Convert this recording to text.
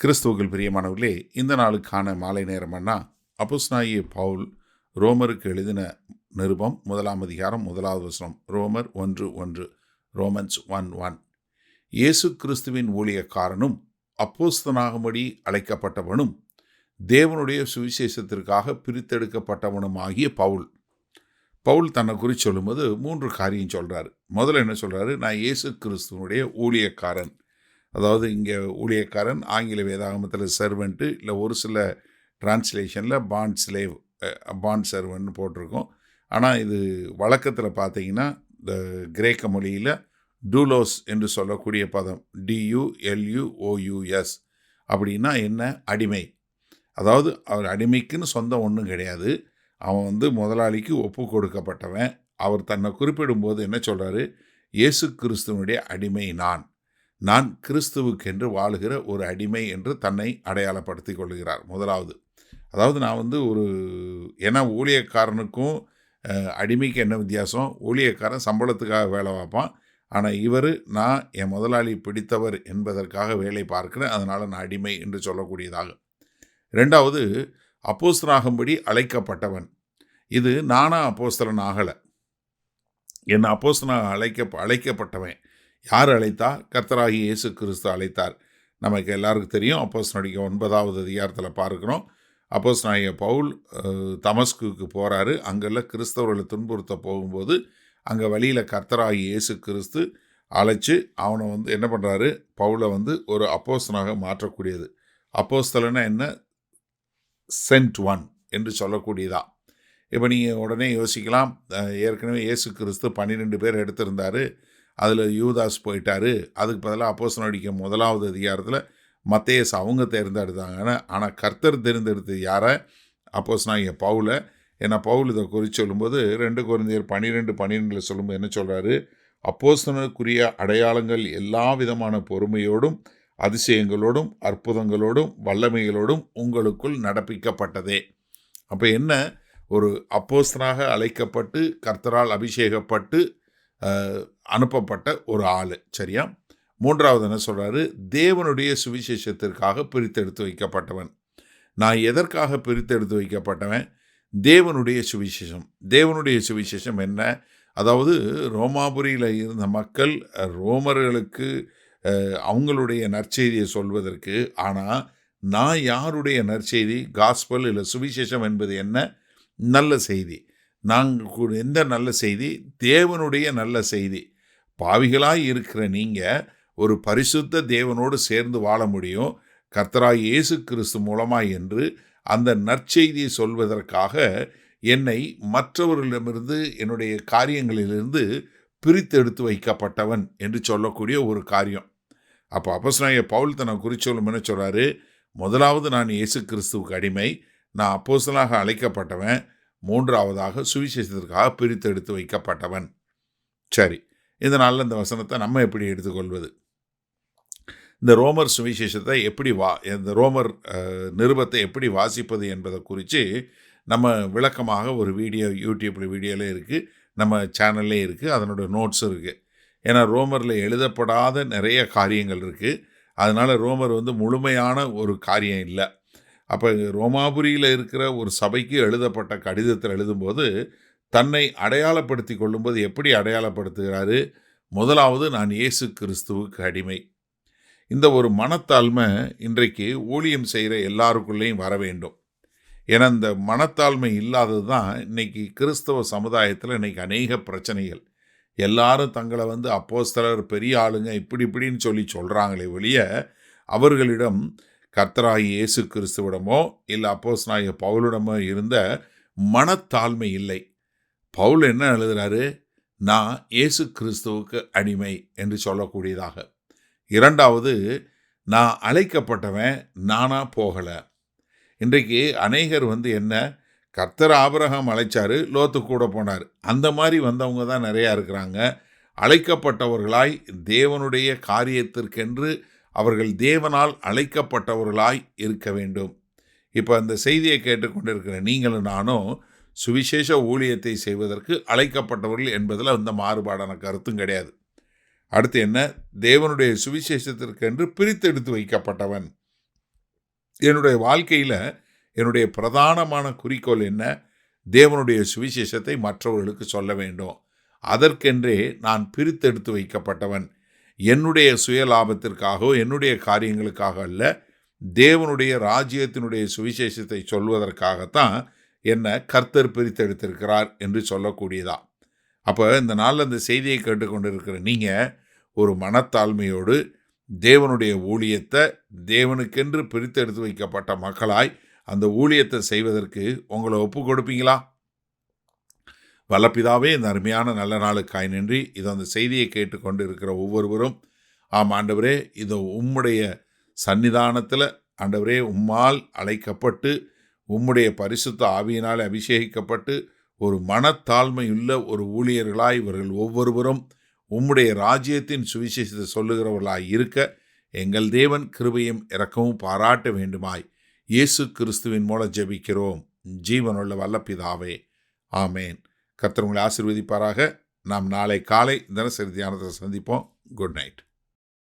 கிறிஸ்துவுக்குள் பிரியமானவர்களே, இந்த நாளுக்கான மாலை நேரம்னா அப்போஸ்தலனாகிய பவுல் ரோமருக்கு எழுதின நிருபம் 1 அதிகாரம் 1 வசனம். ரோமர் 1:1, ரோமன்ஸ் 1:1. இயேசு கிறிஸ்துவின் ஊழியக்காரனும் அப்போஸ்தலனாகும்படி அழைக்கப்பட்டவனும் தேவனுடைய சுவிசேஷத்திற்காக பிரித்தெடுக்கப்பட்டவனுமாகிய பவுல் தன்னை குறித்து சொல்லும்போது 3 காரியம் சொல்கிறாரு. முதல்ல என்ன சொல்கிறாரு? நான் இயேசு கிறிஸ்துவனுடைய ஊழியக்காரன். அதாவது இங்கே ஊழியக்காரன் ஆங்கில வேதாகமத்தில் சர்வெண்ட்டு, இல்லை ஒரு சில டிரான்ஸ்லேஷனில் பாண்ட் சர்வெண்ட்னு போட்டிருக்கோம். ஆனால் இது வழக்கத்தில் பார்த்தீங்கன்னா இந்த கிரேக்க மொழியில் டூலோஸ் என்று சொல்லக்கூடிய பதம் DULUOUS அப்படின்னா என்ன? அடிமை. அதாவது அவர் அடிமைக்குன்னு சொந்தம் ஒன்றும் கிடையாது. அவன் முதலாளிக்கு ஒப்பு கொடுக்கப்பட்டவன். அவர் தன்னை குறிப்பிடும்போது என்ன சொல்கிறாரு? இயேசு கிறிஸ்துவனுடைய அடிமை நான் கிறிஸ்துவுக்கென்று வாழுகிற ஒரு அடிமை என்று தன்னை அடையாளப்படுத்தி கொள்கிறார். முதலாவது, அதாவது நான் ஏன்னா ஊழியக்காரனுக்கும் அடிமைக்கு என்ன வித்தியாசம்? ஊழியக்காரன் சம்பளத்துக்காக வேலை பார்ப்பான். ஆனால் இவர் நான் என் முதலாளி பிடித்தவர் என்பதற்காக வேலை பார்க்கிறேன், அதனால் நான் அடிமை என்று சொல்லக்கூடியதாக. ரெண்டாவது, அப்போஸ்தலனாகும்படி அழைக்கப்பட்டவன். இது நானா அப்போஸ்தலன் ஆகலை, என் அப்போஸ்தலனாக அழைக்கப்பட்டவன். யார் அழைத்தார்? கர்த்தராகிய இயேசு கிறிஸ்து அழைத்தார். நமக்கு எல்லாருக்கும் தெரியும். அப்போஸ்தலனாகிய 9 அதிகாரத்தில் பார்க்குறோம். அப்போஸ்தலனாகிய பவுல் தமஸ்குக்கு போகிறாரு. அங்கெல்லாம் கிறிஸ்தவர்களை துன்புறுத்த போகும்போது அங்கே வழியில் கர்த்தராகிய இயேசு கிறிஸ்து அழைச்சி அவனை என்ன பண்ணுறாரு? பவுலை ஒரு அப்போஸ்தலனாக மாற்றக்கூடியது. அப்போஸ்தலன்னா என்ன? சென்ட் ஒன் என்று சொல்லக்கூடியதா. இப்போ நீங்கள் உடனே யோசிக்கலாம், ஏற்கனவே இயேசு கிறிஸ்து 12 பேர் எடுத்திருந்தார், அதில் யூதாஸ் போயிட்டார். அதுக்கு பதிலாக அப்போஸ்தலனாகிய 1 அதிகாரத்தில் மத்தேயு அவங்க தேர்ந்தெடுத்தாங்க. ஆனால் கர்த்தர் தேர்ந்தெடுத்து யாரை? அப்போஸ்தலனாகிய பவுலை. ஏன்னா பவுல் இதை குறித்து சொல்லும்போது 2 கொரிந்தியர் 12:12 சொல்லும்போது என்ன சொல்கிறாரு? அப்போஸ்தலனுக்குரிய அடையாளங்கள் எல்லா விதமான பொறுமையோடும் அதிசயங்களோடும் அற்புதங்களோடும் வல்லமைகளோடும் உங்களுக்குள் நடப்பிக்கப்பட்டதே. அப்போ என்ன? ஒரு அப்போஸ்தலனாக அழைக்கப்பட்டு கர்த்தரால் அபிஷேகப்பட்டு அனுப்பப்பட்ட ஒரு ஆள். சரியா? மூன்றாவது என்ன சொல்கிறாரு? தேவனுடைய சுவிசேஷத்திற்காக பிரித்தெடுத்து வைக்கப்பட்டவன். நான் எதற்காக பிரித்தெடுத்து வைக்கப்பட்டவன்? தேவனுடைய சுவிசேஷம். தேவனுடைய சுவிசேஷம் என்ன? அதாவது ரோமாபுரியில் இருந்த மக்கள் ரோமர்களுக்கு அவங்களுடைய நற்செய்தியை சொல்வதற்கு. ஆனால் நான் யாருடைய நற்செய்தி? காஸ்பல் இல்லை சுவிசேஷம் என்பது என்ன? நல்ல செய்தி. நாங்கள் எந்த நல்ல செய்தி? தேவனுடைய நல்ல செய்தி. பாவிகளாய் இருக்கிற நீங்கள் ஒரு பரிசுத்த தேவனோடு சேர்ந்து வாழ முடியும் கர்த்தராகிய இயேசு கிறிஸ்து மூலமாய் என்று அந்த நற்செய்தியை சொல்வதற்காக என்னை மற்றவர்களிடமிருந்து என்னுடைய காரியங்களிலிருந்து பிரித்தெடுத்து வைக்கப்பட்டவன் என்று சொல்லக்கூடிய ஒரு காரியம். அப்போ அப்போஸ்தலனாகிய பவுல் தன்னை குறித்து சொல்லும் என்ன சொல்கிறாரு? முதலாவது, நான் இயேசு கிறிஸ்துவுக்கு அடிமை, நான் அப்போஸ்தலனாக அழைக்கப்பட்டவன். மூன்றாவதாக சுவிசேஷத்திற்காக பிரித்தெடுத்து வைக்கப்பட்டவன். சரி, இந்த நாளில் இந்த வசனத்தை நம்ம எப்படி எடுத்துக்கொள்வது? இந்த ரோமர் சுவிசேஷத்தை எப்படி இந்த ரோமர் நிருபத்தை எப்படி வாசிப்பது என்பதை குறித்து நம்ம விளக்கமாக ஒரு வீடியோ யூடியூப்பில் வீடியோவிலே இருக்குது, நம்ம சேனல்லே இருக்குது, அதனோட நோட்ஸும் இருக்குது. ஏன்னா ரோமரில் எழுதப்படாத நிறைய காரியங்கள் இருக்குது. அதனால் ரோமர் முழுமையான ஒரு காரியம் இல்லை. அப்போ ரோமாபுரியில் இருக்கிற ஒரு சபைக்கு எழுதப்பட்ட கடிதத்தில் எழுதும்போது தன்னை அடையாளப்படுத்தி கொள்ளும்போது எப்படி அடையாளப்படுத்துகிறாரு? முதலாவது, நான் இயேசு கிறிஸ்துவுக்கு அடிமை. இந்த ஒரு மனத்தாழ்மை இன்றைக்கு ஊழியம் செய்கிற எல்லாருக்குள்ளேயும் வர வேண்டும். ஏன்னா இந்த மனத்தாழ்மை இல்லாதது தான் இன்றைக்கி கிறிஸ்தவ சமுதாயத்தில் இன்றைக்கி அநேக பிரச்சனைகள். எல்லாரும் தங்களை அப்போஸ்தலர் பெரிய ஆளுங்க இப்படின்னு சொல்கிறாங்களே வெளிய அவர்களிடம் கர்த்தராகிய இயேசு கிறிஸ்துவிடமோ இல்லை அப்போஸ்தலனாகிய பவுலிடமோ இருந்த மனத்தாழ்மை இல்லை. பவுல் என்ன எழுதுகிறாரு? நான் இயேசு கிறிஸ்துவுக்கு அடிமை என்று சொல்லக்கூடியதாக. இரண்டாவது, நான் அழைக்கப்பட்டவன், நானாக போகலை. இன்றைக்கு அநேகர் என்ன? கர்த்தர் ஆபிரகாம் அழைச்சாரு, லோத்து கூட போனார். அந்த மாதிரி வந்தவங்க தான் நிறையா இருக்கிறாங்க. அழைக்கப்பட்டவர்களாய் தேவனுடைய காரியத்திற்கென்று அவர்கள் தேவனால் அழைக்கப்பட்டவர்களாய் இருக்க வேண்டும். இப்போ அந்த செய்தியை கேட்டுக்கொண்டிருக்கிற நீங்களும் நானும் சுவிசேஷ ஊழியத்தை செய்வதற்கு அழைக்கப்பட்டவர்கள் என்பதில் அந்த மாறுபாடான கருத்தும் கிடையாது. அடுத்து என்ன? தேவனுடைய சுவிசேஷத்திற்கென்று பிரித்தெடுத்து வைக்கப்பட்டவன். என்னுடைய வாழ்க்கையில் என்னுடைய பிரதானமான குறிக்கோள் என்ன? தேவனுடைய சுவிசேஷத்தை மற்றவர்களுக்கு சொல்ல வேண்டும். அதற்கென்றே நான் பிரித்தெடுத்து வைக்கப்பட்டவன். என்னுடைய சுய லாபத்திற்காகவோ என்னுடைய காரியங்களுக்காக அல்ல, தேவனுடைய ராஜ்யத்தினுடைய சுவிசேஷத்தை சொல்வதற்காகத்தான் என்னை கர்த்தர் பிரித்தெடுத்திருக்கிறார் என்று சொல்லக்கூடியதா. அப்போ இந்த நாளில் அந்த செய்தியை கேட்டுக்கொண்டிருக்கிற நீங்கள் ஒரு மனத்தாழ்மையோடு தேவனுடைய ஊழியத்தை, தேவனுக்கென்று பிரித்தெடுத்து வைக்கப்பட்ட மக்களாய் அந்த ஊழியத்தை செய்வதற்கு உங்களை ஒப்பு கொடுப்பீங்களா? வல்லபிதாவே, இந்த அருமையான நல்ல நாளுக்காய் நன்றி. இது அந்த செய்தியை கேட்டுக்கொண்டு இருக்கிற ஒவ்வொருவரும், ஆம் ஆண்டவரே, இது உம்முடைய சன்னிதானத்தில் ஆண்டவரே உம்மால் அழைக்கப்பட்டு உம்முடைய பரிசுத்த ஆவியினால் அபிஷேகிக்கப்பட்டு ஒரு மனத்தாழ்மையுள்ள ஒரு ஊழியர்களாய் இவர்கள் ஒவ்வொருவரும் உம்முடைய ராஜ்யத்தின் சுவிசேஷத்தை சொல்லுகிறவர்களாய் இருக்க எங்கள் தேவன் கிருபையும் இரக்கமும் பாராட்ட வேண்டுமாய் இயேசு கிறிஸ்துவின் மூலம் ஜெபிக்கிறோம் ஜீவனுள்ள வல்ல பிதாவே, ஆமேன். கர்த்தர் உங்களை ஆசீர்வதிப்பாராக. நாம் நாளை காலை தினசரி தியானத்தை சந்திப்போம். Good night.